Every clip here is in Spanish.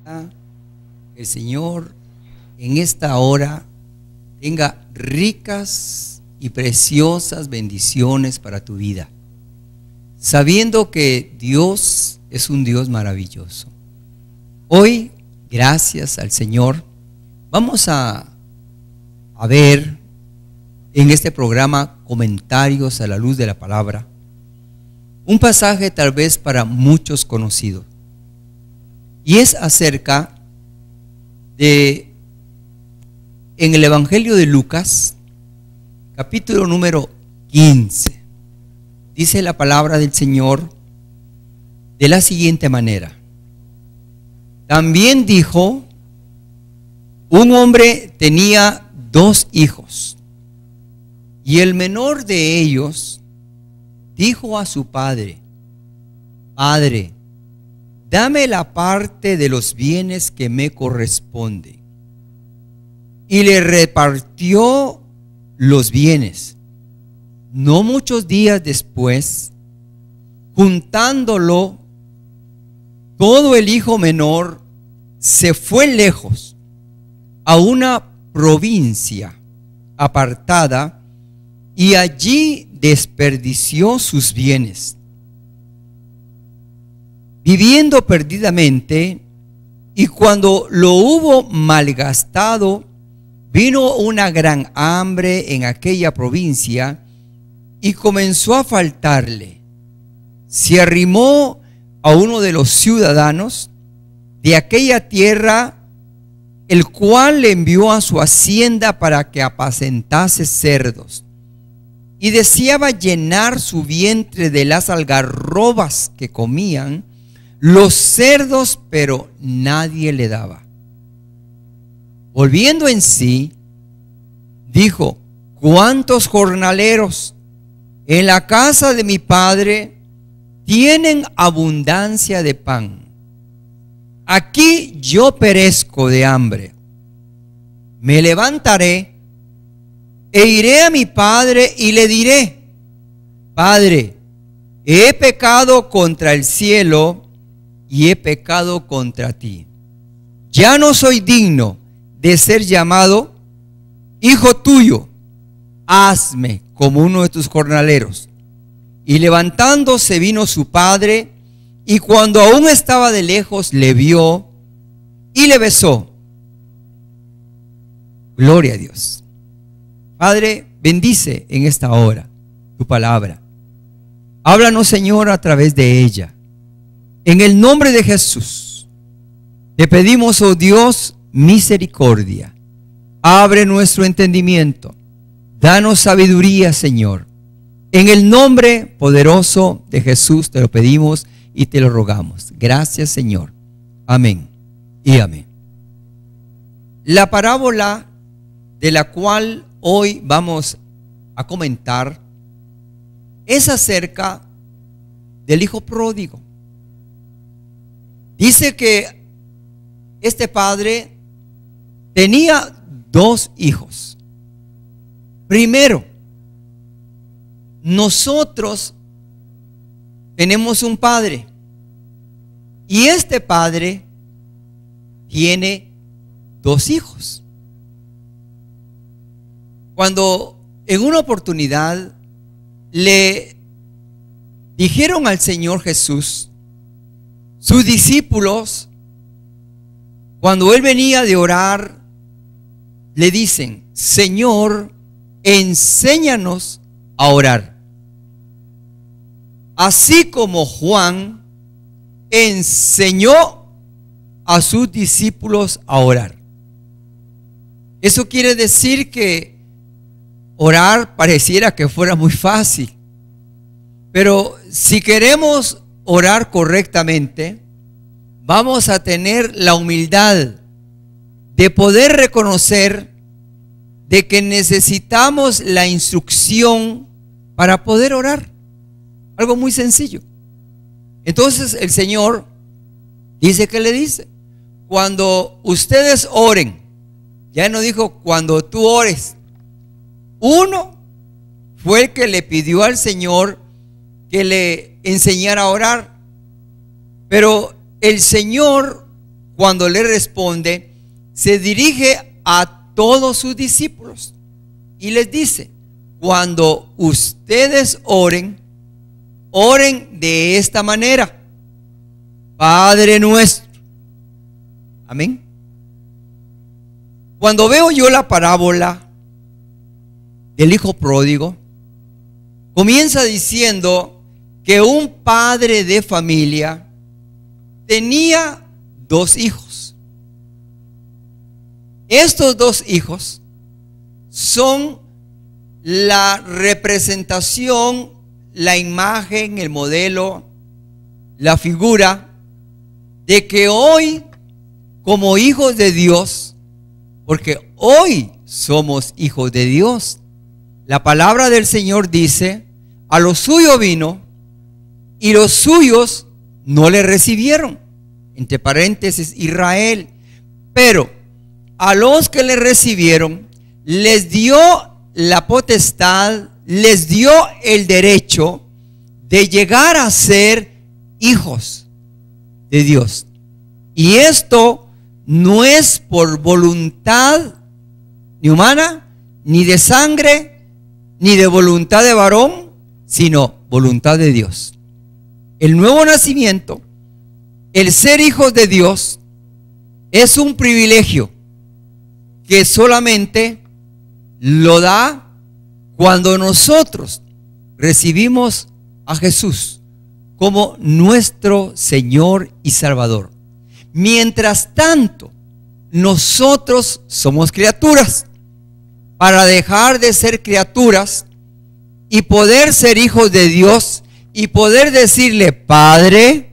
El Señor en esta hora tenga ricas y preciosas bendiciones para tu vida, sabiendo que Dios es un Dios maravilloso. Hoy, gracias al Señor, vamos a ver en este programa Comentarios a la Luz de la Palabra, un pasaje tal vez para muchos conocido, y es acerca de, en el Evangelio de Lucas, capítulo número 15, dice la palabra del Señor de la siguiente manera: también dijo, un hombre tenía 2 hijos, y el menor de ellos dijo a su padre: Padre, dame la parte de los bienes que me corresponde. Y le repartió los bienes. No muchos días después, juntándolo todo, el hijo menor se fue lejos a una provincia apartada y allí desperdició sus bienes, viviendo perdidamente. Y cuando lo hubo malgastado, vino una gran hambre en aquella provincia y comenzó a faltarle. Se arrimó a uno de los ciudadanos de aquella tierra, el cual le envió a su hacienda para que apacentase cerdos, y deseaba llenar su vientre de las algarrobas que comían los cerdos, pero nadie le daba. Volviendo en sí, dijo: ¿cuántos jornaleros en la casa de mi padre tienen abundancia de pan? Aquí yo perezco de hambre. Me levantaré e iré a mi padre y le diré: Padre, he pecado contra el cielo y he pecado contra ti. Ya no soy digno de ser llamado hijo tuyo. Hazme como uno de tus jornaleros. Y levantándose vino su padre, y cuando aún estaba de lejos le vio y le besó. Gloria a Dios. Padre, bendice en esta hora tu palabra. Háblanos, Señor, a través de ella. En el nombre de Jesús te pedimos, oh Dios, misericordia. Abre nuestro entendimiento. Danos sabiduría, Señor. En el nombre poderoso de Jesús te lo pedimos y te lo rogamos. Gracias, Señor. Amén y amén. La parábola de la cual hoy vamos a comentar es acerca del hijo pródigo. Dice que este padre tenía 2 hijos. Primero, nosotros tenemos un padre, y este padre tiene 2 hijos. Cuando en una oportunidad le dijeron al Señor Jesús, sus discípulos, cuando él venía de orar, le dicen: Señor, enséñanos a orar, así como Juan enseñó a sus discípulos a orar. Eso quiere decir que orar pareciera que fuera muy fácil, pero si queremos orar correctamente, vamos a tener la humildad de poder reconocer de que necesitamos la instrucción para poder orar. Algo muy sencillo. Entonces el Señor dice que le dice: cuando ustedes oren, ya no dijo cuando tú ores. Uno fue el que le pidió al Señor que le enseñara a orar, pero el Señor cuando le responde, se dirige a todos sus discípulos y les dice: cuando ustedes oren, oren de esta manera: Padre nuestro. Amén. Cuando veo yo la parábola del hijo pródigo, comienza diciendo que un padre de familia tenía 2 hijos. Estos 2 hijos son la representación, la imagen, el modelo, la figura de que hoy, como hijos de Dios, porque hoy somos hijos de Dios, la palabra del Señor dice: a lo suyo vino y los suyos no le recibieron. Entre paréntesis, Israel. Pero a los que le recibieron, les dio la potestad, les dio el derecho de llegar a ser hijos de Dios. Y esto no es por voluntad ni humana, ni de sangre, ni de voluntad de varón, sino voluntad de Dios. El nuevo nacimiento, el ser hijos de Dios, es un privilegio que solamente lo da cuando nosotros recibimos a Jesús como nuestro Señor y Salvador. Mientras tanto, nosotros somos criaturas. Para dejar de ser criaturas y poder ser hijos de Dios y poder decirle Padre,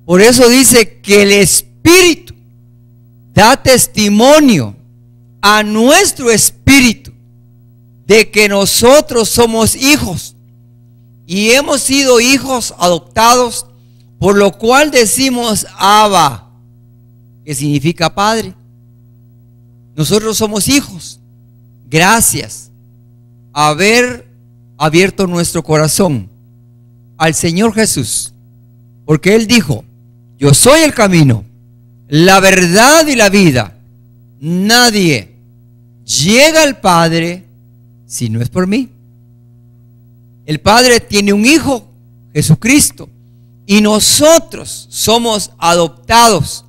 por eso dice que el Espíritu da testimonio a nuestro espíritu de que nosotros somos hijos y hemos sido hijos adoptados, por lo cual decimos Abba, que significa Padre. Nosotros somos hijos gracias a haber abierto nuestro corazón al Señor Jesús, porque Él dijo: yo soy el camino, la verdad y la vida. Nadie llega al Padre si no es por mí. El Padre tiene un Hijo, Jesucristo, y nosotros somos adoptados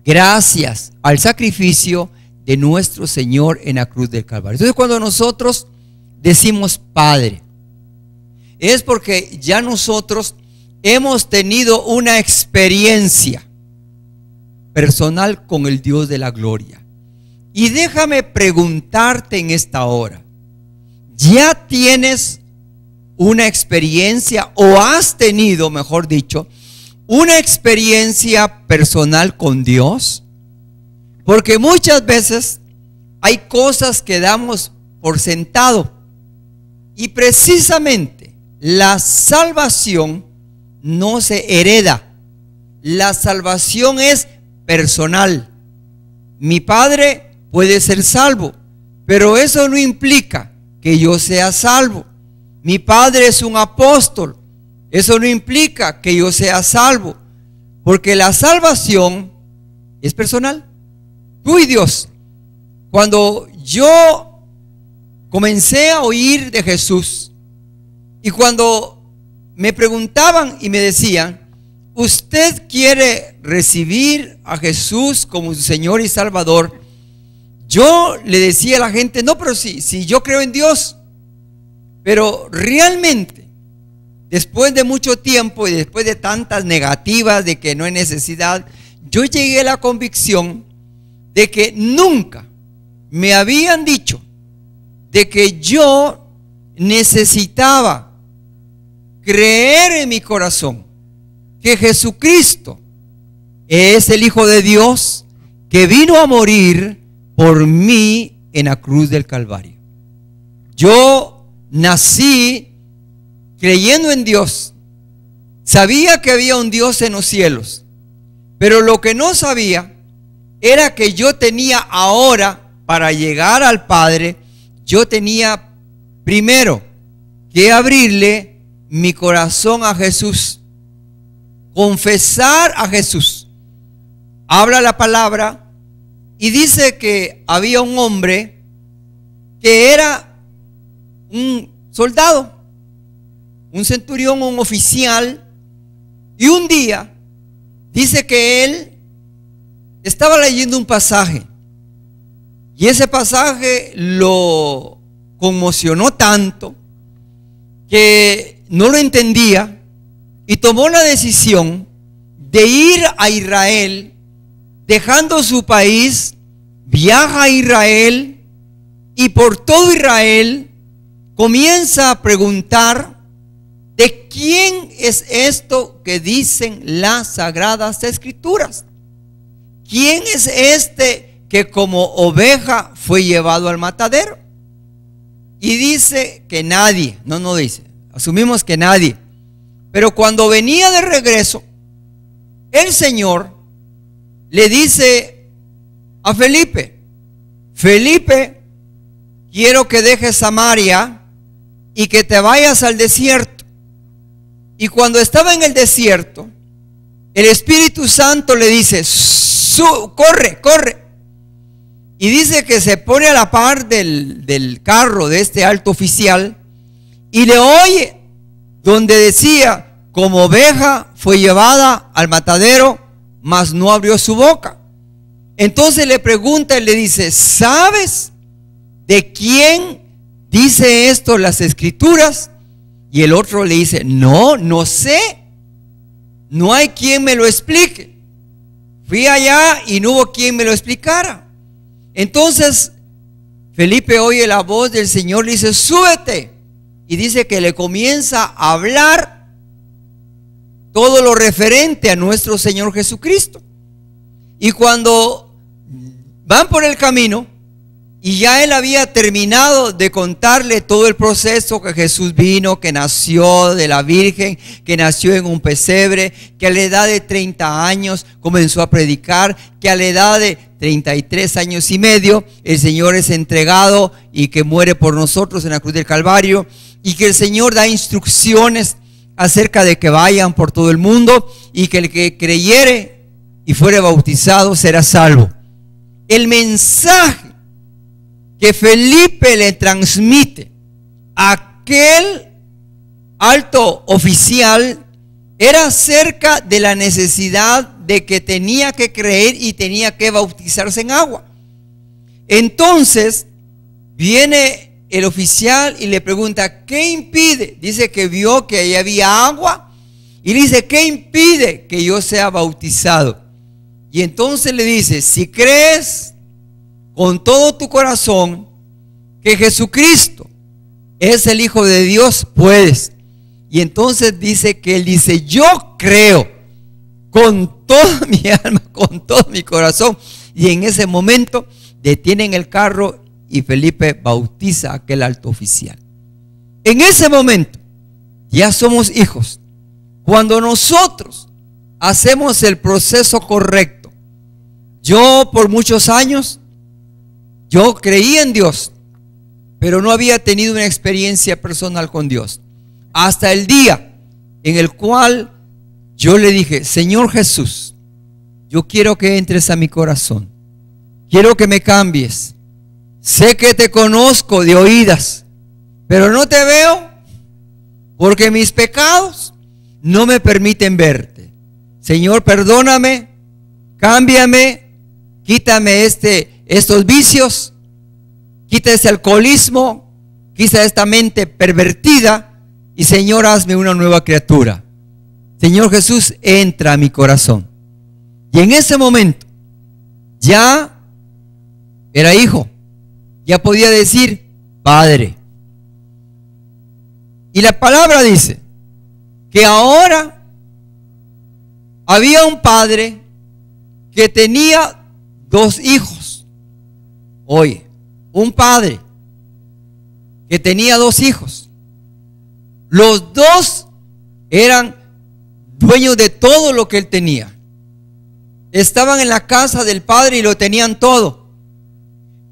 gracias al sacrificio de nuestro Señor en la cruz del Calvario. Entonces, cuando nosotros decimos Padre, es porque ya nosotros hemos tenido una experiencia personal con el Dios de la gloria. Y déjame preguntarte en esta hora: ¿ya tienes una experiencia, o has tenido, mejor dicho, una experiencia personal con Dios? Porque muchas veces hay cosas que damos por sentado, y precisamente la salvación no se hereda. La salvación es personal. Mi padre puede ser salvo, pero eso no implica que yo sea salvo. Mi padre es un apóstol, eso no implica que yo sea salvo, porque la salvación es personal. Tú y Dios. Cuando yo comencé a oír de Jesús, y cuando me preguntaban y me decían: ¿usted quiere recibir a Jesús como su Señor y Salvador? Yo le decía a la gente: no, pero sí, yo creo en Dios. Pero realmente, después de mucho tiempo y después de tantas negativas de que no hay necesidad, yo llegué a la convicción de que nunca me habían dicho de que yo necesitaba creer en mi corazón que Jesucristo es el Hijo de Dios que vino a morir por mí en la cruz del Calvario. Yo nací creyendo en Dios. Sabía que había un Dios en los cielos, pero lo que no sabía era que yo tenía ahora, para llegar al Padre, yo tenía primero que abrirle mi corazón a Jesús, confesar a Jesús, habla la palabra y dice que había un hombre que era un soldado, un centurión, un oficial, y un día dice que él estaba leyendo un pasaje y ese pasaje lo conmocionó tanto que no lo entendía y tomó la decisión de ir a Israel, dejando su país, viaja a Israel y por todo Israel comienza a preguntar: ¿de quién es esto que dicen las Sagradas Escrituras? ¿Quién es este que como oveja fue llevado al matadero? Y dice que nadie, no dice, asumimos que nadie. Pero cuando venía de regreso, el Señor le dice a Felipe: Felipe, quiero que dejes Samaria y que te vayas al desierto. Y cuando estaba en el desierto, el Espíritu Santo le dice: corre, corre. Y dice que se pone a la par del carro de este alto oficial y le oye donde decía: como oveja fue llevada al matadero, mas no abrió su boca. Entonces le pregunta y le dice: ¿sabes de quién dice esto las Escrituras? Y el otro le dice: no sé, no hay quien me lo explique. Fui allá y no hubo quien me lo explicara. Entonces Felipe oye la voz del Señor, le dice: súbete. Y dice que le comienza a hablar todo lo referente a nuestro Señor Jesucristo. Y cuando van por el camino y ya él había terminado de contarle todo el proceso, que Jesús vino, que nació de la Virgen, que nació en un pesebre, que a la edad de 30 años comenzó a predicar, que a la edad de 33 años y medio el Señor es entregado y que muere por nosotros en la cruz del Calvario, y que el Señor da instrucciones acerca de que vayan por todo el mundo y que el que creyere y fuere bautizado será salvo. El mensaje que Felipe le transmite a aquel alto oficial era acerca de la necesidad de que tenía que creer y tenía que bautizarse en agua. Entonces viene el oficial y le pregunta: ¿qué impide? Dice que vio que ahí había agua y le dice: ¿qué impide que yo sea bautizado? Y entonces le dice: si crees con todo tu corazón que Jesucristo es el Hijo de Dios, puedes. Y entonces dice que él dice: yo creo con toda mi alma, con todo mi corazón. Y en ese momento detienen el carro y Felipe bautiza a aquel alto oficial. En ese momento ya somos hijos. Cuando nosotros hacemos el proceso correcto. Yo por muchos años yo creí en Dios, pero no había tenido una experiencia personal con Dios. Hasta el día en el cual yo le dije: Señor Jesús, yo quiero que entres a mi corazón. Quiero que me cambies. Sé que te conozco de oídas, pero no te veo porque mis pecados no me permiten verte. Señor, perdóname, cámbiame, quítame estos vicios, quita ese alcoholismo, quita esta mente pervertida y Señor, hazme una nueva criatura. Señor Jesús, entra a mi corazón. Y en ese momento ya era hijo, ya podía decir Padre. Y la palabra dice que ahora había un padre que tenía 2 hijos. Oye, un padre que tenía 2 hijos. Los 2 eran dueños de todo lo que él tenía. Estaban en la casa del padre y lo tenían todo.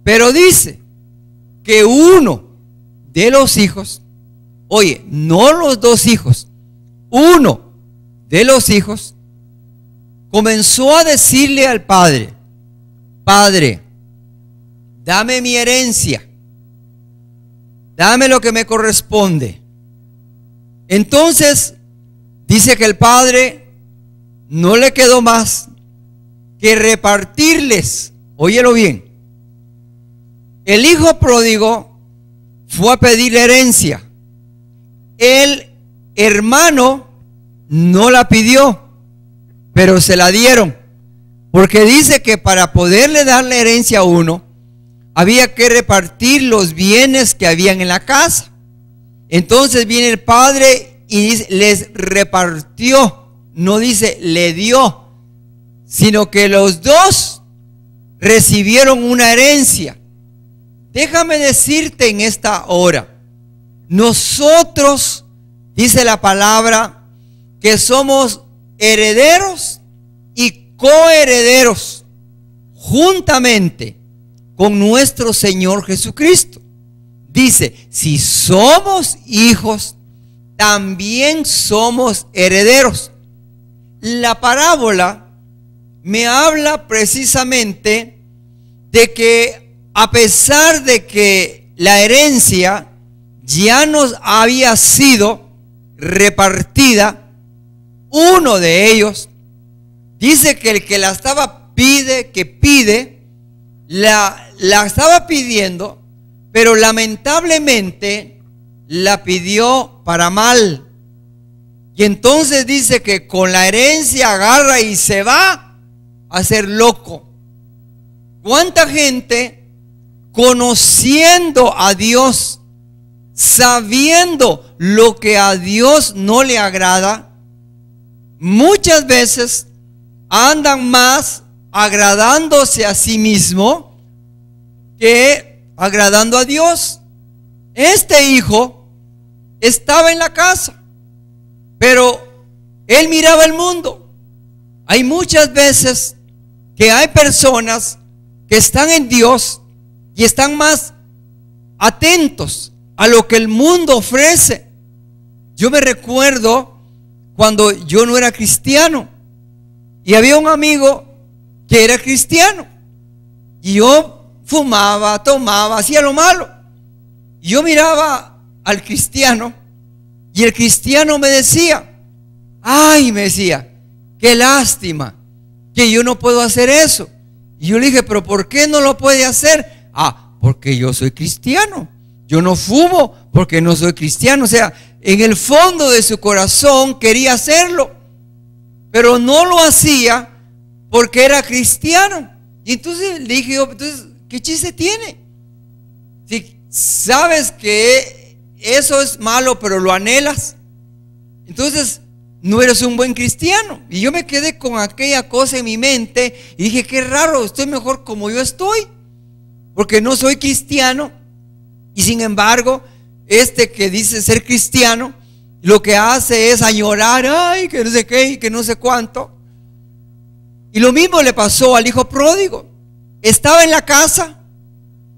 Pero dice que uno de los hijos, oye, no los 2 hijos, uno de los hijos comenzó a decirle al padre: Padre, dame mi herencia, dame lo que me corresponde. Entonces dice que el padre no le quedó más que repartirles. Óyelo bien. El hijo pródigo fue a pedir la herencia. El hermano no la pidió, pero se la dieron. Porque dice que para poderle dar la herencia a uno, había que repartir los bienes que habían en la casa. Entonces viene el padre y dice, les repartió. No dice le dio, sino que los dos recibieron una herencia. Déjame decirte en esta hora, nosotros, dice la palabra, que somos herederos y coherederos juntamente con nuestro Señor Jesucristo. Dice, si somos hijos, también somos herederos. La parábola me habla precisamente de que a pesar de que la herencia ya nos había sido repartida, uno de ellos dice que el que la estaba pide, la estaba pidiendo, pero lamentablemente la pidió para mal. Y entonces dice que con la herencia agarra y se va a ser loco. ¿Cuánta gente conociendo a Dios, sabiendo lo que a Dios no le agrada, muchas veces andan más agradándose a sí mismo que agradando a Dios? Este hijo estaba en la casa, pero él miraba el mundo. Hay muchas veces que hay personas que están en Dios y están más atentos a lo que el mundo ofrece. Yo me recuerdo cuando yo no era cristiano y había un amigo que era cristiano y yo fumaba, tomaba, hacía lo malo. Y yo miraba al cristiano y el cristiano me decía, ay, me decía, qué lástima que yo no puedo hacer eso. Y yo le dije, pero ¿por qué no lo puede hacer? Porque yo soy cristiano. Yo no fumo porque no soy cristiano. O sea, en el fondo de su corazón quería hacerlo, pero no lo hacía porque era cristiano. Y entonces le dije yo, entonces, ¿qué chiste tiene? Si sabes que eso es malo, pero lo anhelas, entonces no eres un buen cristiano. Y yo me quedé con aquella cosa en mi mente y dije, qué raro, estoy mejor como yo estoy, porque no soy cristiano. Y sin embargo, este que dice ser cristiano, lo que hace es añorar, ay, que no sé qué y que no sé cuánto. Y lo mismo le pasó al hijo pródigo. Estaba en la casa,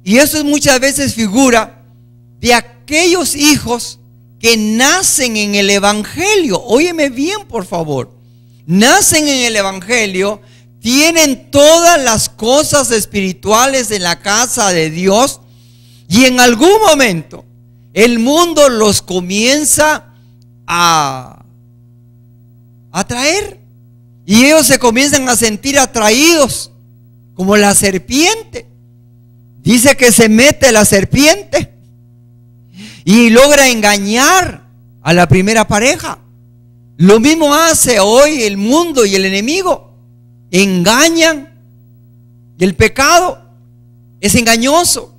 y eso es muchas veces figura de aquellos hijos que nacen en el evangelio. Óyeme bien, por favor. Nacen en el evangelio, tienen todas las cosas espirituales en la casa de Dios, y en algún momento el mundo los comienza a atraer, y ellos se comienzan a sentir atraídos como la serpiente. Dice que se mete la serpiente y logra engañar a la primera pareja. Lo mismo hace hoy el mundo y el enemigo. Engañan. Y el pecado es engañoso.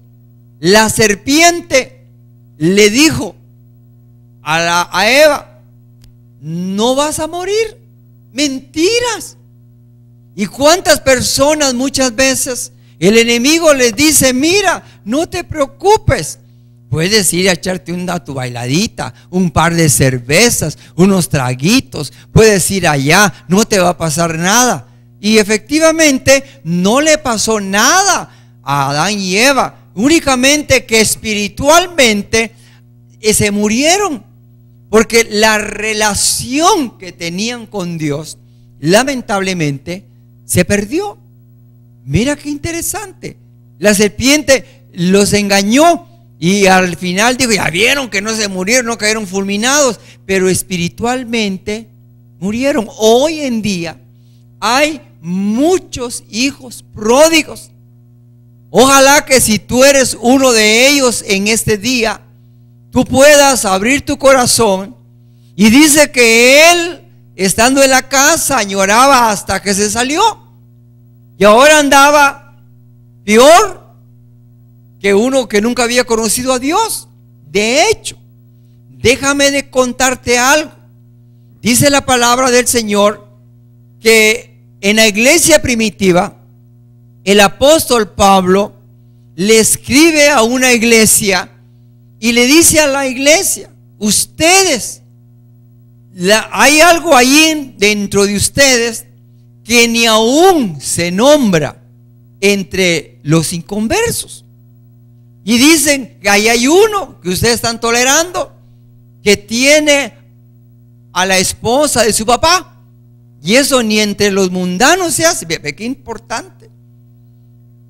La serpiente le dijo a Eva, no vas a morir. Mentiras. ¿Y cuántas personas muchas veces el enemigo les dice, mira, no te preocupes, puedes ir a echarte tu bailadita, un par de cervezas, unos traguitos, puedes ir allá, no te va a pasar nada? Y efectivamente no le pasó nada a Adán y Eva, únicamente que espiritualmente se murieron, porque la relación que tenían con Dios lamentablemente se perdió. Mira qué interesante. La serpiente los engañó y al final dijo, ya vieron que no se murieron, no cayeron fulminados, pero espiritualmente murieron. Hoy en día hay muchos hijos pródigos. Ojalá que si tú eres uno de ellos en este día, tú puedas abrir tu corazón. Y dice que él, estando en la casa, añoraba hasta que se salió. Y ahora andaba peor que uno que nunca había conocido a Dios. De hecho, déjame de contarte algo. Dice la palabra del Señor que en la iglesia primitiva, el apóstol Pablo le escribe a una iglesia y le dice a la iglesia, ustedes, hay algo ahí dentro de ustedes que ni aún se nombra entre los inconversos. Y dicen que ahí hay uno que ustedes están tolerando, que tiene a la esposa de su papá. Y eso ni entre los mundanos se hace. Ve qué importante.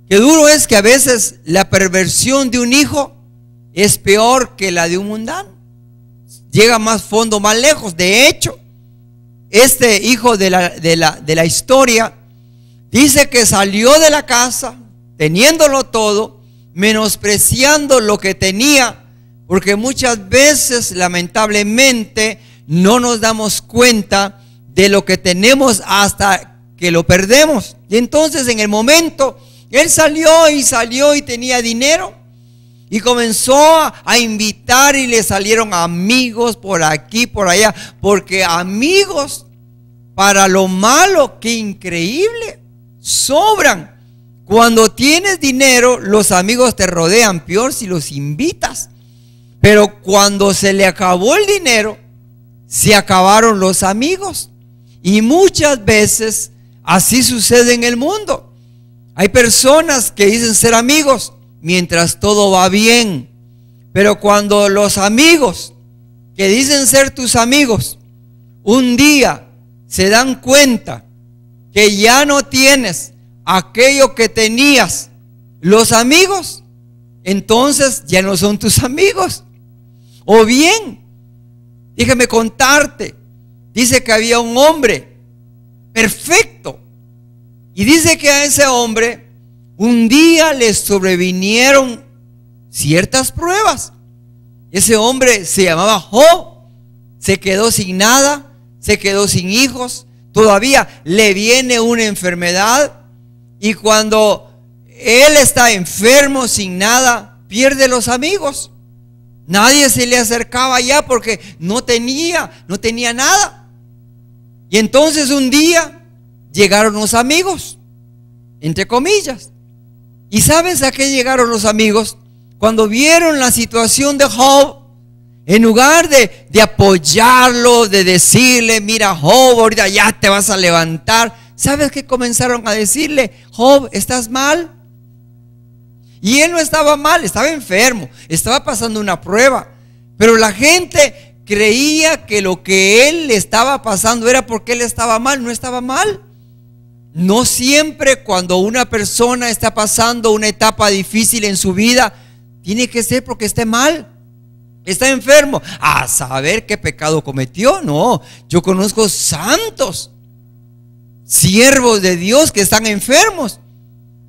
Qué duro es que a veces la perversión de un hijo es peor que la de un mundano. Llega más fondo, más lejos. De hecho, este hijo de la historia dice que salió de la casa teniéndolo todo, menospreciando lo que tenía, porque muchas veces lamentablemente no nos damos cuenta de lo que tenemos hasta que lo perdemos. Y entonces en el momento él salió y tenía dinero y comenzó a invitar y le salieron amigos por aquí, por allá, porque amigos para lo malo, qué increíble, sobran. Cuando tienes dinero, los amigos te rodean, peor si los invitas. Pero cuando se le acabó el dinero, se acabaron los amigos. Y muchas veces así sucede en el mundo. Hay personas que dicen ser amigos mientras todo va bien, pero cuando los amigos que dicen ser tus amigos un día se dan cuenta que ya no tienes aquello que tenías, los amigos entonces ya no son tus amigos. O bien, déjame contarte, dice que había un hombre perfecto y dice que a ese hombre un día le sobrevinieron ciertas pruebas. Ese hombre se llamaba Job, se quedó sin nada, se quedó sin hijos, todavía le viene una enfermedad y cuando él está enfermo sin nada, pierde los amigos. Nadie se le acercaba ya porque no tenía nada. Y entonces un día llegaron los amigos, entre comillas. ¿Y sabes a qué llegaron los amigos? Cuando vieron la situación de Job, en lugar de apoyarlo, de decirle, mira Job, ahorita ya te vas a levantar, ¿sabes qué comenzaron a decirle? Job, ¿estás mal? Y él no estaba mal, estaba enfermo, estaba pasando una prueba. Pero la gente creía que lo que él le estaba pasando era porque él estaba mal. No estaba mal. No siempre cuando una persona está pasando una etapa difícil en su vida, tiene que ser porque esté mal, está enfermo. A saber qué pecado cometió. No, yo conozco santos, siervos de Dios que están enfermos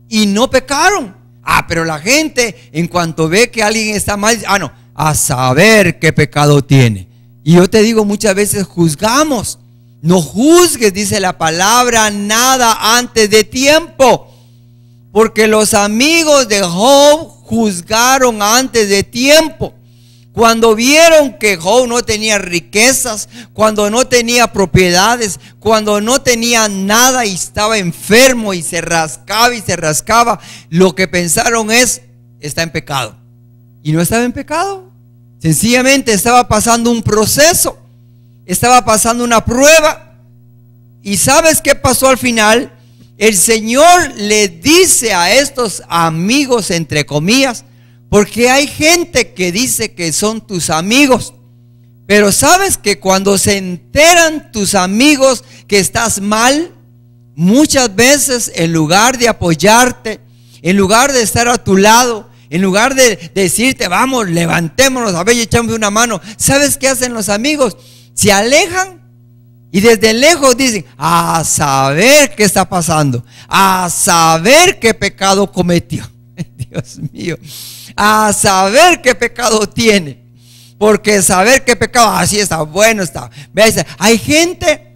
y no pecaron. Pero la gente en cuanto ve que alguien está mal, no, a saber qué pecado tiene. Y yo te digo, muchas veces juzgamos. No juzgues, dice la palabra, nada antes de tiempo, porque los amigos de Job juzgaron antes de tiempo. Cuando vieron que Job no tenía riquezas, cuando no tenía propiedades, cuando no tenía nada y estaba enfermo y se rascaba, lo que pensaron es, está en pecado. Y no estaba en pecado, sencillamente estaba pasando un proceso, estaba pasando una prueba. ¿Y sabes qué pasó al final? El Señor le dice a estos amigos, entre comillas, porque hay gente que dice que son tus amigos, pero sabes que cuando se enteran tus amigos que estás mal, muchas veces en lugar de apoyarte, en lugar de estar a tu lado, en lugar de decirte, vamos, levantémonos, a ver, y echamos una mano, ¿sabes qué hacen los amigos? Se alejan y desde lejos dicen, a saber qué está pasando, a saber qué pecado cometió. Dios mío, a saber qué pecado tiene, porque saber qué pecado, así está bueno, está. ¿Ves? Hay gente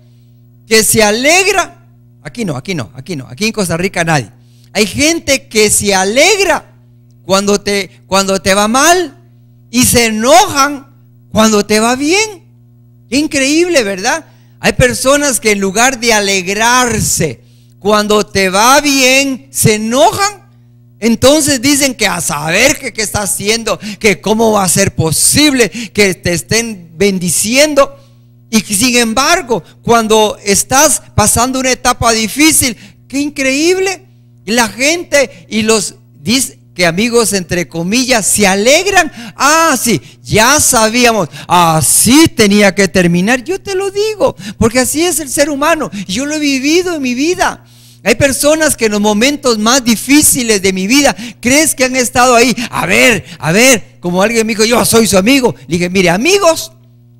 que se alegra, aquí en Costa Rica nadie. Hay gente que se alegra cuando te va mal y se enojan cuando te va bien. Qué increíble, ¿verdad? Hay personas que en lugar de alegrarse cuando te va bien, se enojan. Entonces dicen que a saber qué está haciendo, que cómo va a ser posible que te estén bendiciendo. Y sin embargo, cuando estás pasando una etapa difícil, qué increíble, la gente y los dice que amigos entre comillas se alegran. Ah, sí, ya sabíamos, así tenía que terminar. Yo te lo digo, porque así es el ser humano. Yo lo he vivido en mi vida. Hay personas que en los momentos más difíciles de mi vida, crees que han estado ahí. A ver, como alguien me dijo, yo soy su amigo. Le dije, mire, amigos,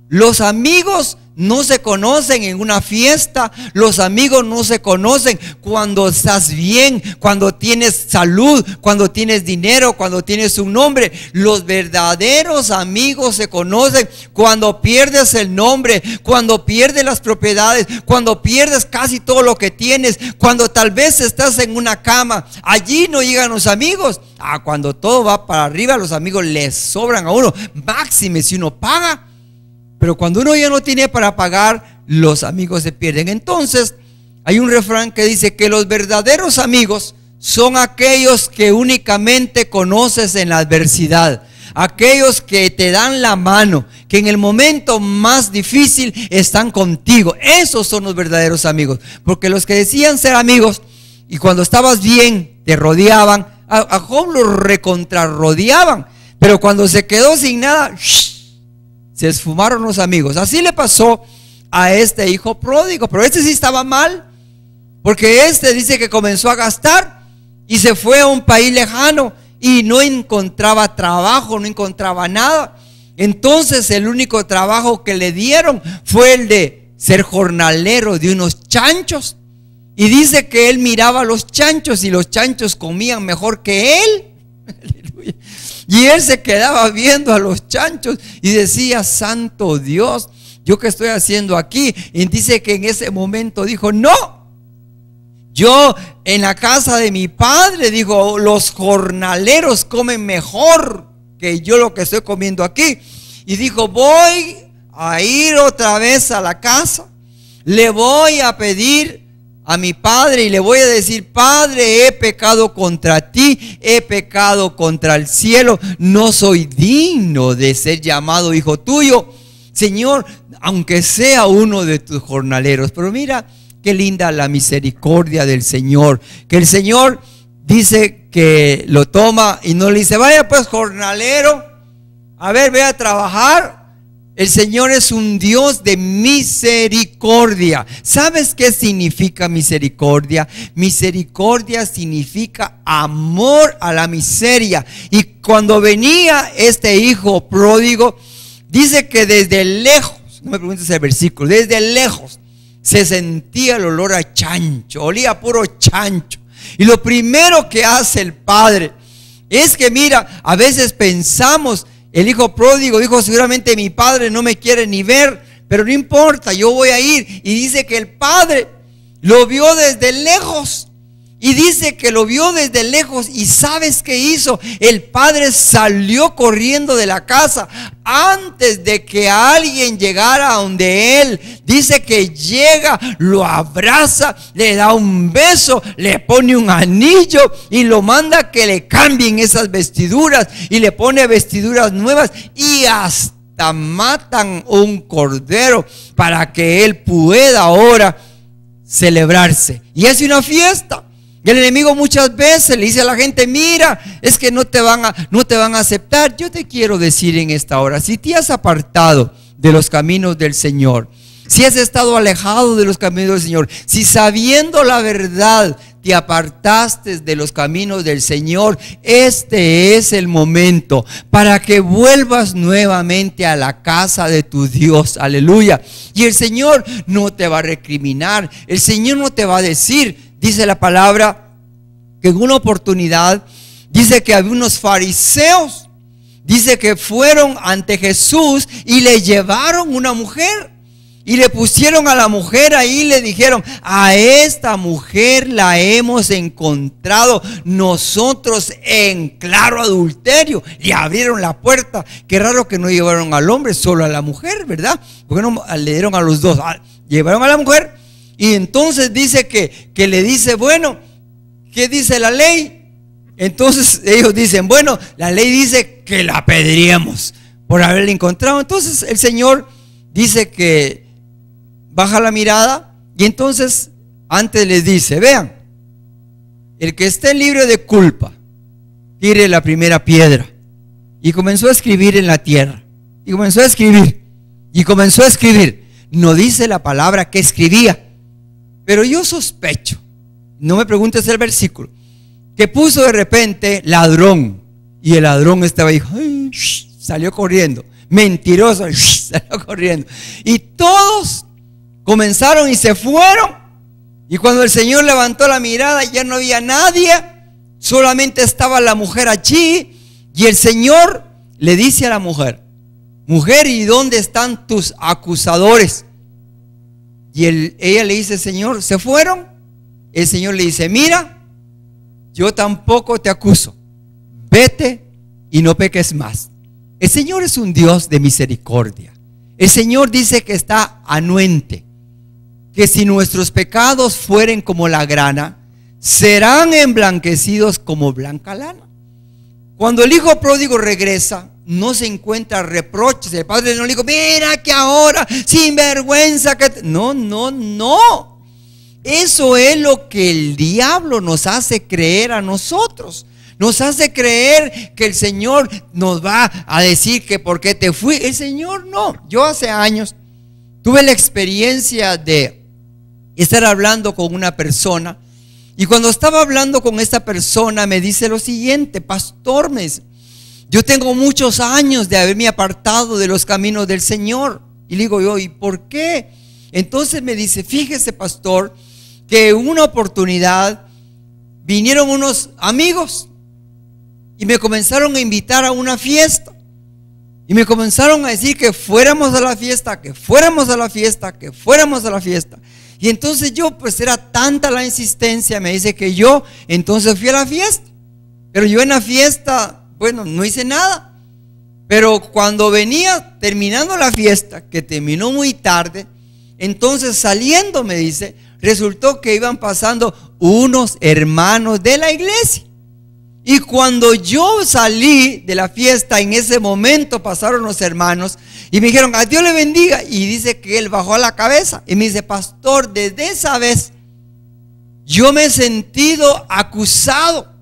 los amigos no se conocen en una fiesta. Los amigos no se conocen cuando estás bien, cuando tienes salud, cuando tienes dinero, cuando tienes un nombre. Los verdaderos amigos se conocen cuando pierdes el nombre, cuando pierdes las propiedades, cuando pierdes casi todo lo que tienes, cuando tal vez estás en una cama. Allí no llegan los amigos. Cuando todo va para arriba, los amigos les sobran a uno, máxime si uno paga. Pero cuando uno ya no tiene para pagar, los amigos se pierden. Entonces, hay un refrán que dice que los verdaderos amigos son aquellos que únicamente conoces en la adversidad. Aquellos que te dan la mano, que en el momento más difícil están contigo. Esos son los verdaderos amigos. Porque los que decían ser amigos y cuando estabas bien te rodeaban, a Job lo recontrarrodeaban. Pero cuando se quedó sin nada, se esfumaron los amigos. Así le pasó a este hijo pródigo. Pero este sí estaba mal, porque este dice que comenzó a gastar y se fue a un país lejano y no encontraba trabajo, no encontraba nada. Entonces el único trabajo que le dieron fue el de ser jornalero de unos chanchos. Y dice que él miraba a los chanchos y los chanchos comían mejor que él. Aleluya. Y él se quedaba viendo a los chanchos y decía, santo Dios, ¿yo qué estoy haciendo aquí? Y dice que en ese momento dijo, no, yo en la casa de mi padre, dijo, los jornaleros comen mejor que yo lo que estoy comiendo aquí. Y dijo, voy a ir otra vez a la casa, le voy a pedir a mi padre y le voy a decir, Padre, he pecado contra ti, he pecado contra el cielo, no soy digno de ser llamado hijo tuyo. Señor, aunque sea uno de tus jornaleros. Pero mira qué linda la misericordia del Señor, que el Señor dice que lo toma y no le dice, vaya pues jornalero, a ver, ve a trabajar. El Señor es un Dios de misericordia. ¿Sabes qué significa misericordia? Misericordia significa amor a la miseria. Y cuando venía este hijo pródigo, dice que desde lejos, no me preguntes el versículo, desde lejos se sentía el olor a chancho, olía a puro chancho. Y lo primero que hace el padre es que, mira, a veces pensamos, el hijo pródigo dijo, seguramente mi padre no me quiere ni ver, pero no importa, yo voy a ir. Y dice que el padre lo vio desde lejos. Y dice que lo vio desde lejos. ¿Y sabes qué hizo? El padre salió corriendo de la casa antes de que alguien llegara a donde él. Dice que llega, lo abraza, le da un beso, le pone un anillo y lo manda que le cambien esas vestiduras y le pone vestiduras nuevas y hasta matan un cordero para que él pueda ahora celebrarse. Y hace una fiesta. Y el enemigo muchas veces le dice a la gente, mira, es que no te van a aceptar. Yo te quiero decir en esta hora, si te has apartado de los caminos del Señor, si has estado alejado de los caminos del Señor, si sabiendo la verdad te apartaste de los caminos del Señor, este es el momento para que vuelvas nuevamente a la casa de tu Dios. Aleluya. Y el Señor no te va a recriminar, el Señor no te va a decir, dice la palabra, que en una oportunidad, dice que había unos fariseos, dice que fueron ante Jesús y le llevaron una mujer. Y le pusieron a la mujer ahí y le dijeron, a esta mujer la hemos encontrado nosotros en claro adulterio. Y abrieron la puerta. Qué raro que no llevaron al hombre, solo a la mujer, ¿verdad? Porque no le dieron a los dos. Llevaron a la mujer y entonces dice que le dice, bueno, ¿qué dice la ley? Entonces ellos dicen, bueno, la ley dice que la apedreemos por haberla encontrado. Entonces el Señor dice que baja la mirada y entonces antes les dice, vean, el que esté libre de culpa, tire la primera piedra. Y comenzó a escribir en la tierra. Y comenzó a escribir. Y comenzó a escribir. No dice la palabra que escribía, pero yo sospecho, no me preguntes el versículo, que puso de repente ladrón. Y el ladrón estaba ahí, salió corriendo. Mentiroso, salió corriendo. Y todos comenzaron y se fueron. Y cuando el Señor levantó la mirada, ya no había nadie, solamente estaba la mujer allí. Y el Señor le dice a la mujer, mujer, ¿y dónde están tus acusadores? Y ella le dice, Señor, ¿se fueron? El Señor le dice, mira, yo tampoco te acuso, vete y no peques más. El Señor es un Dios de misericordia. El Señor dice que está anuente, que si nuestros pecados fueren como la grana, serán emblanquecidos como blanca lana. Cuando el hijo pródigo regresa, no se encuentra reproches. El padre no le dijo, mira que ahora, sin vergüenza que... No. Eso es lo que el diablo nos hace creer a nosotros. Nos hace creer que el Señor nos va a decir que por qué te fui. El Señor no. Yo hace años tuve la experiencia de estar hablando con una persona, y cuando estaba hablando con esta persona me dice lo siguiente, pastor, me dice, yo tengo muchos años de haberme apartado de los caminos del Señor. Y le digo yo, ¿y por qué? Entonces me dice, fíjese, pastor, que en una oportunidad vinieron unos amigos y me comenzaron a invitar a una fiesta. Y me comenzaron a decir que fuéramos a la fiesta, que fuéramos a la fiesta, que fuéramos a la fiesta. Y entonces yo, pues era tanta la insistencia, me dice que yo entonces fui a la fiesta. Pero yo en la fiesta, bueno, no hice nada. Pero cuando venía terminando la fiesta, que terminó muy tarde, entonces saliendo, me dice, resultó que iban pasando unos hermanos de la iglesia. Y cuando yo salí de la fiesta, en ese momento pasaron los hermanos y me dijeron, a Dios le bendiga. Y dice que él bajó la cabeza y me dice, pastor, desde esa vez yo me he sentido acusado.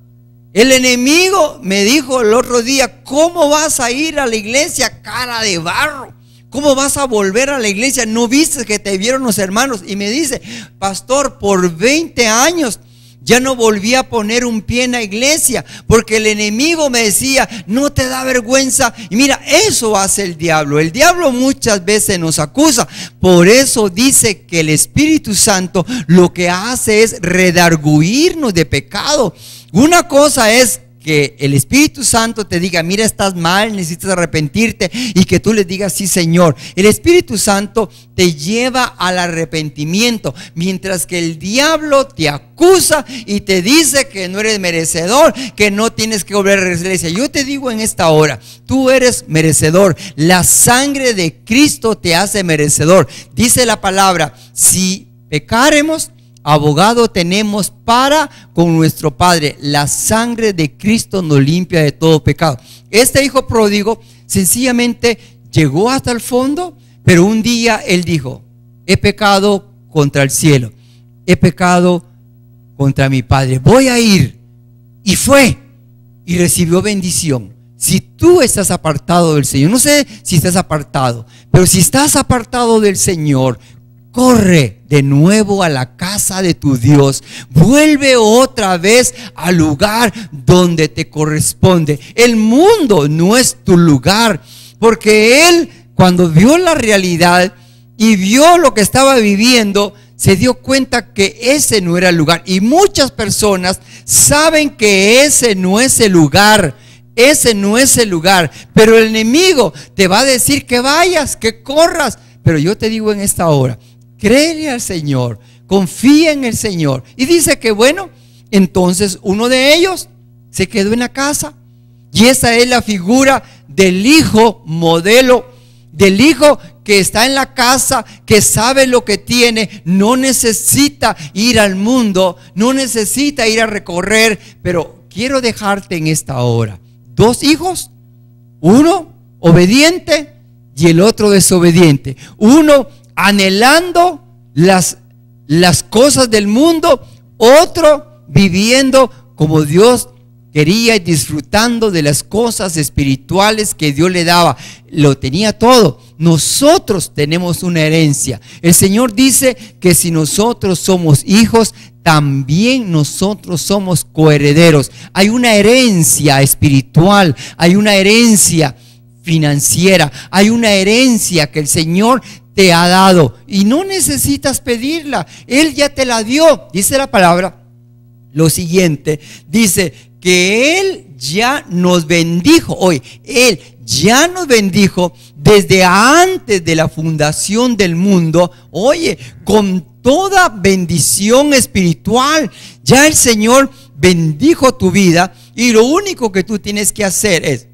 El enemigo me dijo el otro día, ¿cómo vas a ir a la iglesia, cara de barro? ¿Cómo vas a volver a la iglesia? ¿No viste que te vieron los hermanos? Y me dice, pastor, por 20 años ya no volví a poner un pie en la iglesia, porque el enemigo me decía, no te da vergüenza. Y mira, eso hace el diablo. El diablo muchas veces nos acusa. Por eso dice que el Espíritu Santo lo que hace es redarguirnos de pecado. Una cosa es que el Espíritu Santo te diga, mira, estás mal, necesitas arrepentirte, y que tú le digas, sí, Señor. El Espíritu Santo te lleva al arrepentimiento, mientras que el diablo te acusa y te dice que no eres merecedor, que no tienes que volver a la iglesia. Yo te digo en esta hora, tú eres merecedor. La sangre de Cristo te hace merecedor. Dice la palabra, si pecáremos, abogado tenemos para con nuestro Padre. La sangre de Cristo nos limpia de todo pecado. Este hijo pródigo sencillamente llegó hasta el fondo, pero un día él dijo, he pecado contra el cielo, he pecado contra mi Padre, voy a ir. Y fue y recibió bendición. Si tú estás apartado del Señor, no sé si estás apartado, pero si estás apartado del Señor, corre de nuevo a la casa de tu Dios. Vuelve otra vez al lugar donde te corresponde. El mundo no es tu lugar, porque Él, cuando vio la realidad y vio lo que estaba viviendo, se dio cuenta que ese no era el lugar. Y muchas personas saben que ese no es el lugar. Ese no es el lugar. Pero el enemigo te va a decir que vayas, que corras. Pero yo te digo en esta hora, créele al Señor, confía en el Señor. Y dice que bueno, entonces uno de ellos se quedó en la casa. Y esa es la figura del hijo modelo, del hijo que está en la casa, que sabe lo que tiene, no necesita ir al mundo, no necesita ir a recorrer. Pero quiero dejarte en esta hora dos hijos, uno obediente y el otro desobediente. Uno anhelando las cosas del mundo, otro viviendo como Dios quería y disfrutando de las cosas espirituales que Dios le daba. Lo tenía todo. Nosotros tenemos una herencia. El Señor dice que si nosotros somos hijos, también nosotros somos coherederos. Hay una herencia espiritual, hay una herencia financiera, hay una herencia que el Señor te ha dado y no necesitas pedirla. Él ya te la dio. Dice la palabra lo siguiente, dice que Él ya nos bendijo. Hoy Él ya nos bendijo desde antes de la fundación del mundo. Oye, con toda bendición espiritual. Ya el Señor bendijo tu vida y lo único que tú tienes que hacer es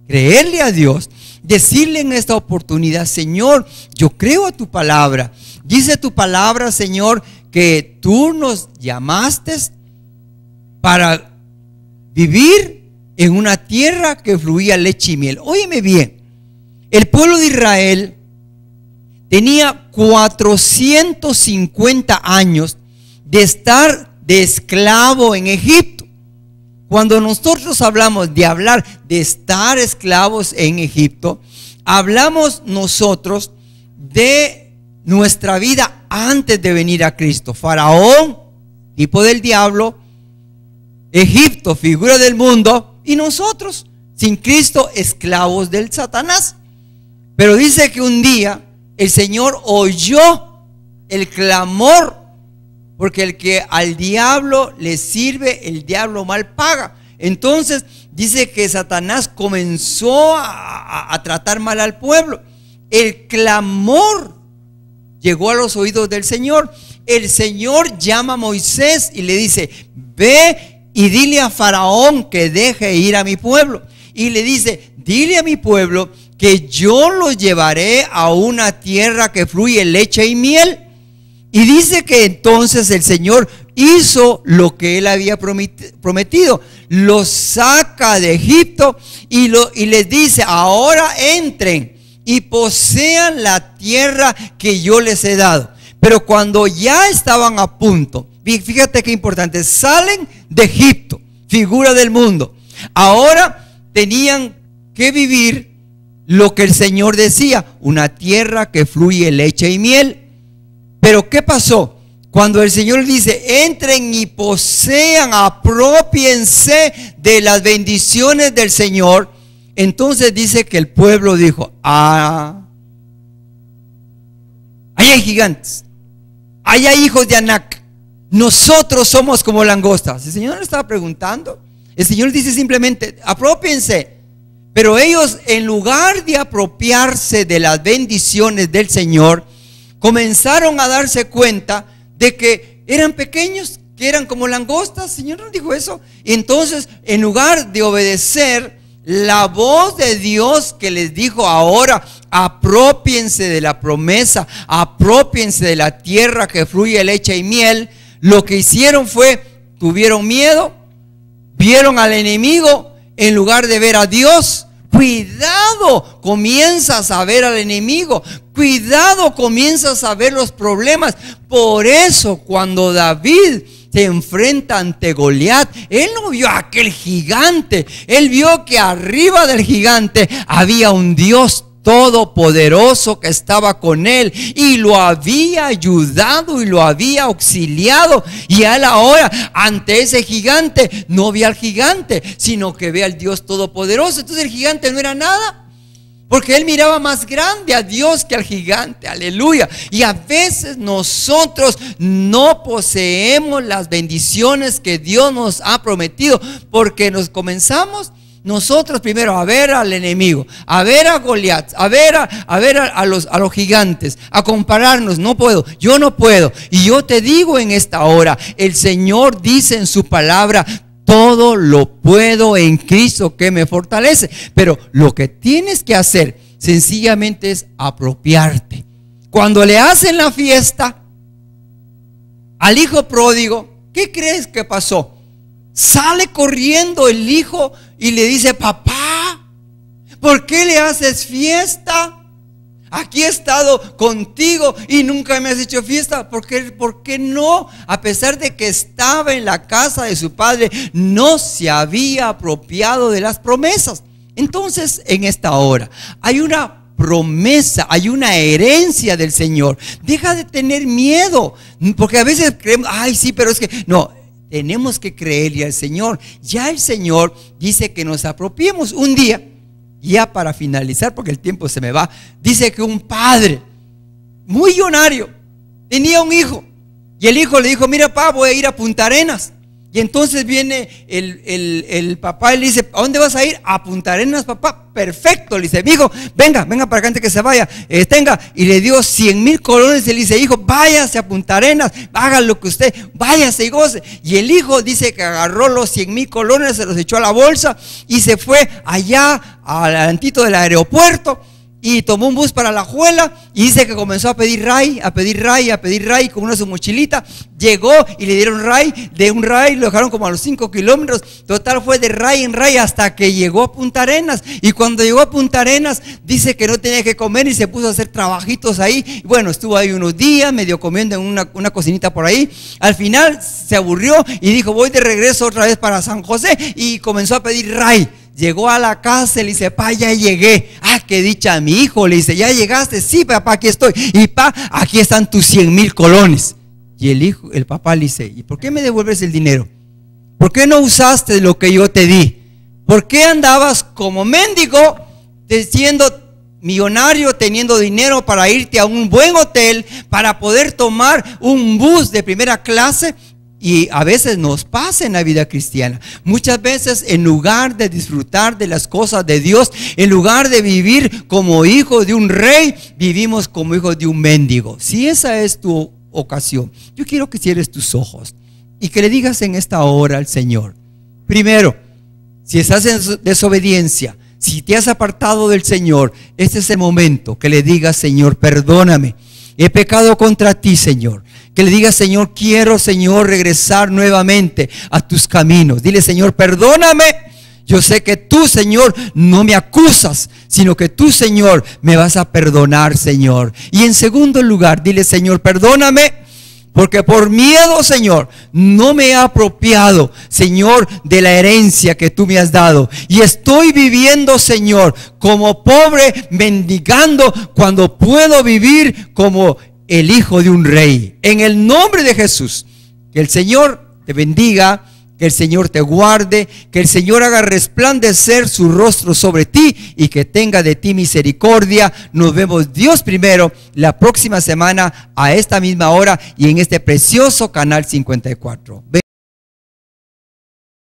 creerle a Dios, decirle en esta oportunidad: Señor, yo creo a tu palabra. Dice tu palabra, Señor, que tú nos llamaste para vivir en una tierra que fluía leche y miel. Óyeme bien, el pueblo de Israel tenía 450 años de estar de esclavo en Egipto. Cuando nosotros hablamos de hablar de estar esclavos en Egipto, hablamos nosotros de nuestra vida antes de venir a Cristo. Faraón, tipo del diablo; Egipto, figura del mundo; y nosotros, sin Cristo, esclavos del Satanás. Pero dice que un día el Señor oyó el clamor, porque el que al diablo le sirve, el diablo mal paga. Entonces dice que Satanás comenzó a tratar mal al pueblo. El clamor llegó a los oídos del Señor. El Señor llama a Moisés y le dice: ve y dile a Faraón que deje ir a mi pueblo. Y le dice: dile a mi pueblo que yo los llevaré a una tierra que fluye leche y miel. Y dice que entonces el Señor hizo lo que Él había prometido. Los saca de Egipto y les dice: ahora entren y posean la tierra que yo les he dado. Pero cuando ya estaban a punto, fíjate qué importante, salen de Egipto, figura del mundo. Ahora tenían que vivir lo que el Señor decía: una tierra que fluye leche y miel. Pero ¿qué pasó? Cuando el Señor dice: entren y posean, apropiense de las bendiciones del Señor, entonces dice que el pueblo dijo: ahí hay gigantes, ahí hay hijos de Anac, nosotros somos como langostas. El Señor no le estaba preguntando, el Señor dice simplemente: apropiense. Pero ellos, en lugar de apropiarse de las bendiciones del Señor, comenzaron a darse cuenta de que eran pequeños, que eran como langostas. El Señor nos dijo eso. Y entonces, en lugar de obedecer la voz de Dios que les dijo: ahora apropiense de la promesa, apropiense de la tierra que fluye leche y miel, lo que hicieron fue, tuvieron miedo, vieron al enemigo en lugar de ver a Dios. Cuidado, comienzas a ver al enemigo. Cuidado, comienzas a ver los problemas. Por eso, cuando David se enfrenta ante Goliat, él no vio a aquel gigante, él vio que arriba del gigante había un Dios todopoderoso que estaba con él y lo había ayudado y lo había auxiliado. Y él ahora ante ese gigante no ve al gigante, sino que ve al Dios todopoderoso. Entonces el gigante no era nada, porque él miraba más grande a Dios que al gigante. Aleluya. Y a veces nosotros no poseemos las bendiciones que Dios nos ha prometido, porque nos comenzamos nosotros primero a ver al enemigo, a ver a Goliat, a ver a los gigantes, a compararnos. No puedo, yo no puedo. Y yo te digo en esta hora, el Señor dice en su palabra: todo lo puedo en Cristo que me fortalece. Pero lo que tienes que hacer sencillamente es apropiarte. Cuando le hacen la fiesta al hijo pródigo, ¿qué crees que pasó? Sale corriendo el hijo y le dice: papá, ¿por qué le haces fiesta? Aquí he estado contigo y nunca me has hecho fiesta. ¿Por qué no? A pesar de que estaba en la casa de su padre, no se había apropiado de las promesas. Entonces, en esta hora hay una promesa, hay una herencia del Señor. Deja de tener miedo, porque a veces creemos: ay, sí, pero es que no. Tenemos que creerle al Señor. Ya el Señor dice que nos apropiemos. Un día, ya para finalizar, porque el tiempo se me va, dice que un padre muy millonario tenía un hijo, y el hijo le dijo: mira, papá, voy a ir a Punta Arenas. Y entonces viene el papá y le dice: ¿a dónde vas a ir? A Punta Arenas, papá. Perfecto, le dice: hijo, venga para acá antes que se vaya, tenga. Y le dio 100,000 colones. Y le dice: hijo, váyase a Punta Arenas, haga lo que usted, váyase y goce. Y el hijo dice que agarró los 100,000 colones, se los echó a la bolsa y se fue allá adelantito del aeropuerto. Y tomó un bus para La Juela y dice que comenzó a pedir ray con una su mochilita. Llegó y le dieron ray, de un ray lo dejaron como a los 5 kilómetros. Total fue de ray en ray hasta que llegó a Punta Arenas. Y cuando llegó a Punta Arenas dice que no tenía que comer y se puso a hacer trabajitos ahí. Y bueno, estuvo ahí unos días medio comiendo en una cocinita por ahí. Al final se aburrió y dijo: voy de regreso otra vez para San José, y comenzó a pedir ray. Llegó a la casa y le dice: papá, ya llegué. Ah, qué dicha, mi hijo. Le dice: ¿ya llegaste? Sí, papá, aquí estoy. Y papá, aquí están tus 100,000 colones. Y el papá le dice: ¿y por qué me devuelves el dinero? ¿Por qué no usaste lo que yo te di? ¿Por qué andabas como mendigo, siendo millonario, teniendo dinero para irte a un buen hotel, para poder tomar un bus de primera clase? Y a veces nos pasa en la vida cristiana. Muchas veces, en lugar de disfrutar de las cosas de Dios, en lugar de vivir como hijo de un rey, vivimos como hijos de un mendigo. Si esa es tu ocasión, yo quiero que cierres tus ojos y que le digas en esta hora al Señor: primero, si estás en desobediencia, si te has apartado del Señor, este es el momento que le digas: Señor, perdóname, he pecado contra ti, Señor. Que le digas: Señor, quiero, Señor, regresar nuevamente a tus caminos. Dile: Señor, perdóname. Yo sé que tú, Señor, no me acusas, sino que tú, Señor, me vas a perdonar, Señor. Y en segundo lugar, dile: Señor, perdóname, porque por miedo, Señor, no me he apropiado, Señor, de la herencia que tú me has dado. Y estoy viviendo, Señor, como pobre, mendigando, cuando puedo vivir como el hijo de un rey. En el nombre de Jesús, que el Señor te bendiga, que el Señor te guarde, que el Señor haga resplandecer su rostro sobre ti y que tenga de ti misericordia. Nos vemos, Dios primero, la próxima semana a esta misma hora y en este precioso canal 54.